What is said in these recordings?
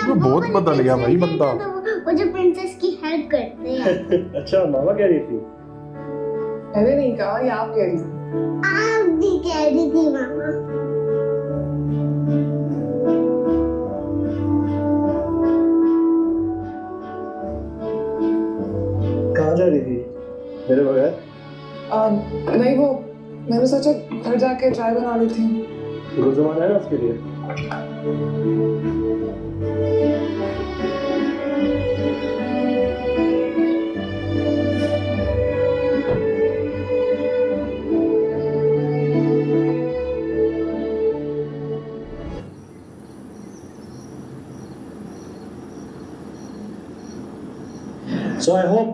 वो बहुत बदल गया भाई बंदा। वो जो प्रिंसेस की हेल्प करते हैं। अच्छा मामा कह रही थी। मैंने नहीं कहा, ये आप कह रही थी। आप भी कह रही थी मामा। कहाँ जा रही थी मेरे बगैर? नहीं, वो मैंने सोचा घर जाके चाय बना लेती हूँ। गुलजमान है ना उसके लिए। So I hope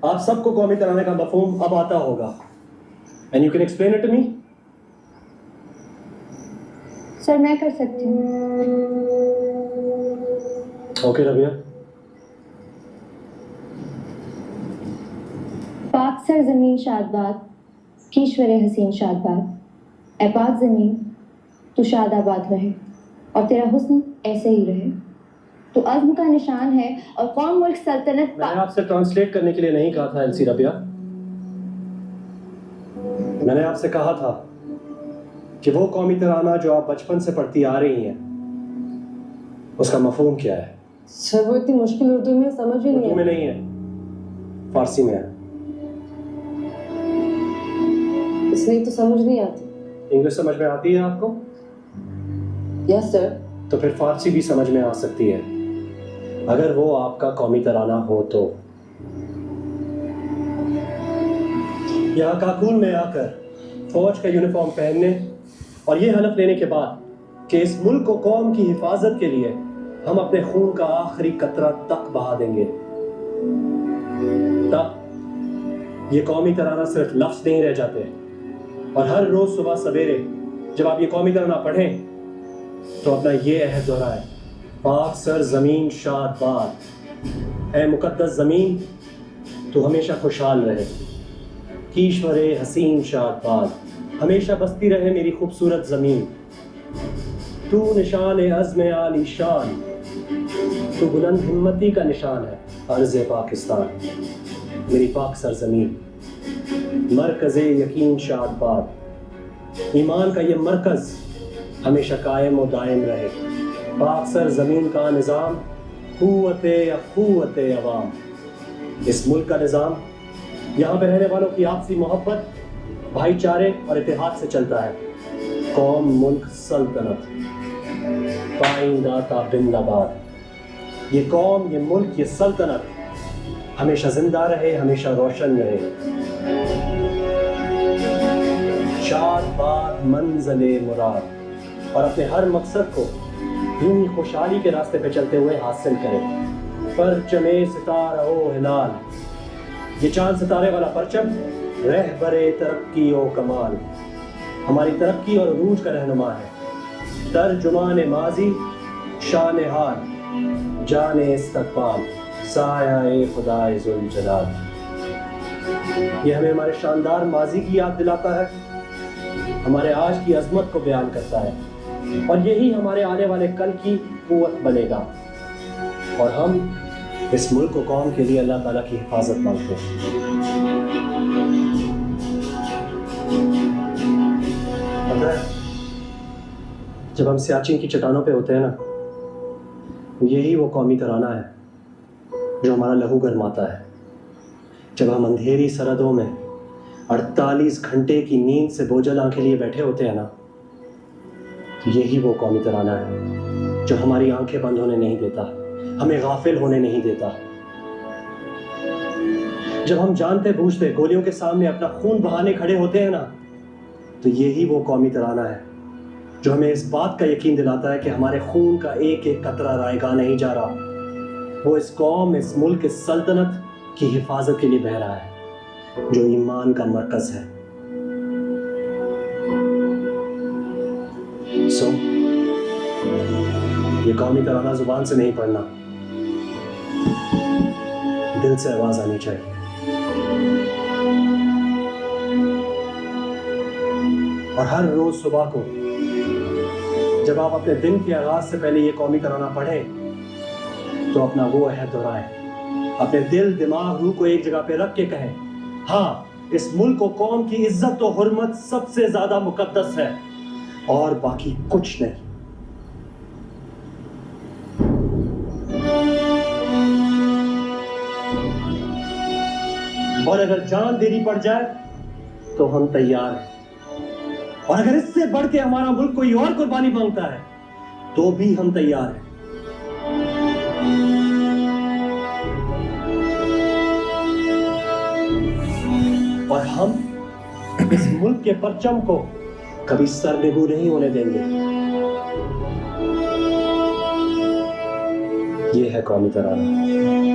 आप सबको कौमी तराने का मफहूम अब आता होगा। And you can explain it to me? Sir मैं कर सकती हूँ। Okay रबिया। पाक सर ज़मीन शादबाद, कीश्वर हसीन शादबाद, ऐ पाक ज़मीन तू शादाबाद रहे और तेरा हुस्न ऐसे ही रहे। तो अज़्म का निशान है और कौम मुल्क सल्तनत मैंने आपसे ट्रांसलेट करने के लिए नहीं कहा था एलसी रबिया। मैंने आपसे कहा था कि वो कौमी तराना जो आप बचपन से पढ़ती आ रही हैं उसका मफहूम क्या है? सर वो इतनी मुश्किल उर्दू में समझ ही नहीं उर्दू में है। नहीं है, फारसी में है। इसलिए तो समझ नहीं आती। इंग्लिश समझ में आती है आपको? Yes sir. तो फिर फारसी भी समझ में आ सकती है अगर वो आपका कौमी तराना हो तो। यहाँ काकूल में आकर फौज का यूनिफॉर्म पहनने और ये हलफ लेने के बाद कि इस मुल्क को कौम की हिफाजत के लिए हम अपने खून का आखिरी कतरा तक बहा देंगे, तब ये कौमी तराना सिर्फ लफ्ज नहीं रह जाते। और हर रोज सुबह सवेरे जब आप ये कौमी तराना पढ़ें तो अपना ये अहद दोहराएं, पाक सर ज़मीन शादबाद, ऐ मुकद्दस ज़मीन तू हमेशा खुशहाल रहे, कीश्वरे हसीन शादबाद, हमेशा बसती रहे मेरी खूबसूरत ज़मीन, तू निशान अज़्म आली शान, तू बुलंद हिम्मती का निशान है अर्ज़ पाकिस्तान, मेरी पाक सर ज़मीन, मरकज़े यकीन शादबाद, ईमान का ये मरकज़ हमेशा कायम और दायम रहे, पाक सर ज़मीन का निज़ाम क़ुव्वत-ए अवाम, इस मुल्क का निज़ाम यहाँ पे रहने वालों की आपसी मोहब्बत, भाईचारे और इत्तेहाद से चलता है। कौम मुल्क सल्तनत पाइंदा ताबिंदाबाद, ये कौम, ये मुल्क, ये सल्तनत हमेशा जिंदा रहे, हमेशा रोशन रहे। शादबाद मंज़िले मुराद, और अपने हर मकसद को यूं ही खुशहाली के रास्ते पे चलते हुए हासिल करें। परचमे सितारा ओ हिलाल, ये चांद सितारे वाला परचम रहबरे तरक्की ओ कमाल, हमारी तरक्की और अरूज का रहनुमा है। तर्जुमान माजी शान हाल, जाने इस्तक़बाल, साया-ए खुदाए ज़ुल जलाल, ये हमें हमारे शानदार माजी की याद दिलाता है, हमारे आज की अजमत को बयान करता है, और यही हमारे आने वाले कल की कुव्वत बनेगा। और हम इस मुल्क को कौम के लिए अल्लाह ताला की हिफाजत मांगते हैं। पता है, जब हम सियाचिन की चट्टानों पे होते हैं ना, यही वो कौमी तराना है जो हमारा लहू गरमाता है। जब हम अंधेरी सरहदों में 48 घंटे की नींद से बोझल आंखें लिए बैठे होते हैं ना, तो यही वो कौमी तराना है जो हमारी आंखें बंद होने नहीं देता, हमें गाफिल होने नहीं देता। जब हम जानते बूझते गोलियों के सामने अपना खून बहाने खड़े होते हैं ना, तो यही वो कौमी तराना है जो हमें इस बात का यकीन दिलाता है कि हमारे खून का एक एक कतरा रायगा नहीं जा रहा, वो इस कौम, इस मुल्क, इस सल्तनत की हिफाजत के लिए बह रहा है जो ईमान का मरकज है। सो ये कौमी तराना जुबान से नहीं पढ़ना, दिल से आवाज आनी चाहिए। और हर रोज सुबह को जब आप अपने दिन के आगाज से पहले ये कौमी तराना पढ़ें, तो अपना वो अहद दोहराएं, अपने दिल दिमाग रूह को एक जगह पे रख के कहें, हाँ इस मुल्क को कौम की इज्जत और हुर्मत सबसे ज्यादा मुकद्दस है और बाकी कुछ नहीं। और अगर जान देनी पड़ जाए तो हम तैयार हैं, और अगर इससे बढ़ के हमारा मुल्क कोई और कुर्बानी मांगता है तो भी हम तैयार हैं। और हम इस मुल्क के परचम को कभी सरनिगू नहीं होने देंगे। ये है कौमी तराना।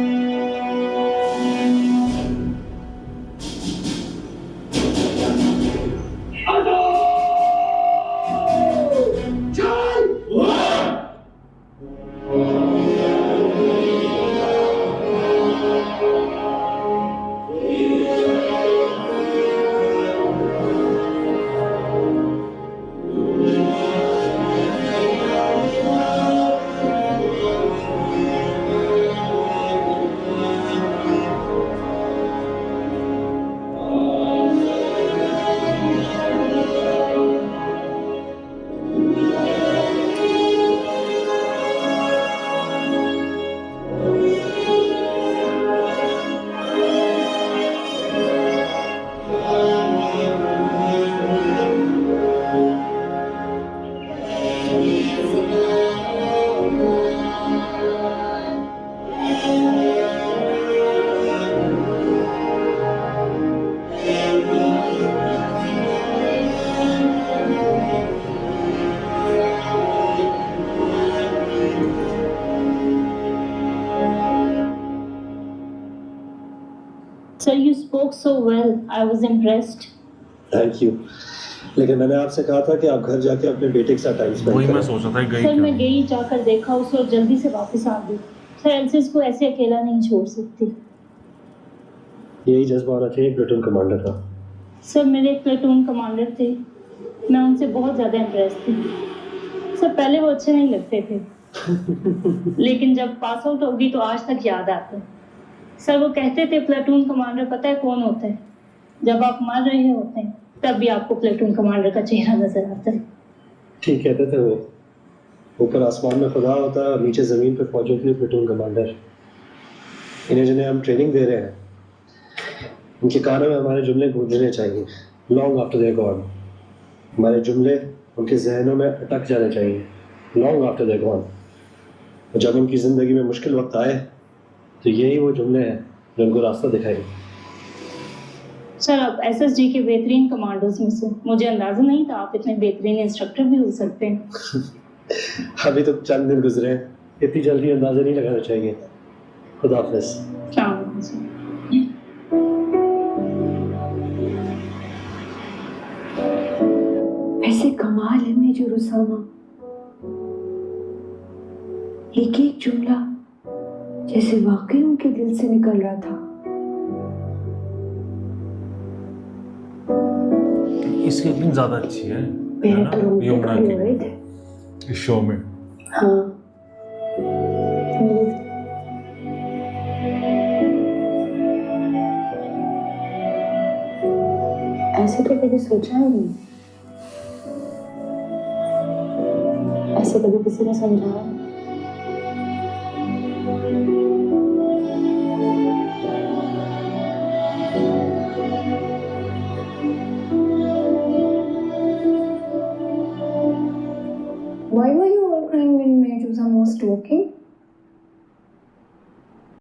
Sir, you spoke so well. I was impressed. Thank you. लेकिन मैंने आपसे कहा था कि आप घर जाके अपने बेटे के साथ टाइम स्पेंड वही मैं करें। सोचा था गई सर मैं क्यों? गई, जाकर देखा उसे और जल्दी से वापस आ गई। सर एल्सिस को ऐसे अकेला नहीं छोड़ सकती। यही जज्बा होना चाहिए प्लेटून कमांडर का। सर मेरे एक प्लेटून कमांडर थे, मैं उनसे बहुत ज़्यादा इम्प्रेस थी। सर पहले वो अच्छे नहीं लगते थे लेकिन जब पास आउट होगी तो आज तक याद आते हैं। सर वो कहते थे प्लेटून कमांडर पता है कौन होता है? जब आप मर रहे होते हैं तब भी आपको प्लेटून कमांडर का चेहरा नजर आता है। ठीक कहते थे वो। ऊपर आसमान में खुदा होता है और नीचे ज़मीन पे फौजों के लिए प्लेटून कमांडर। इन्हें जिन्हें हम ट्रेनिंग दे रहे हैं उनके कानों में हमारे जुमले गूंजने चाहिए लॉन्ग आफ्टर देयर गॉन। हमारे जुमले उनके जहनों में अटक जाने चाहिए लॉन्ग आफ्टर देयर गॉन। और जब उनकी ज़िंदगी में मुश्किल वक्त आए तो यही वो जुमले हैं जो उनको रास्ता दिखाएंगे। सर आप एसएसजी के बेहतरीन कमांडोज में से, मुझे अंदाजा नहीं था आप इतने बेहतरीन इंस्ट्रक्टर भी हो सकते हैं। अभी तो चंद दिन गुजरे हैं, इतनी जल्दी अंदाजा नहीं लगाना चाहिए। खुदा हाफिज़। अस्सलाम वालेकुम सर। ऐसे कमाल है मेजर उसामा, एक एक जुमला जैसे वाकई उनके दिल से निकल रहा था। इसकी एक्टिंग ज्यादा अच्छी है मेरे ना? तो रोंगटे यमुना खड़े हो रहे की थे। इस शो में। हाँ ऐसे तो कभी सोचा ही नहीं, ऐसे कभी किसी ने समझाया नहीं। Why were you all crying when Medusa was talking?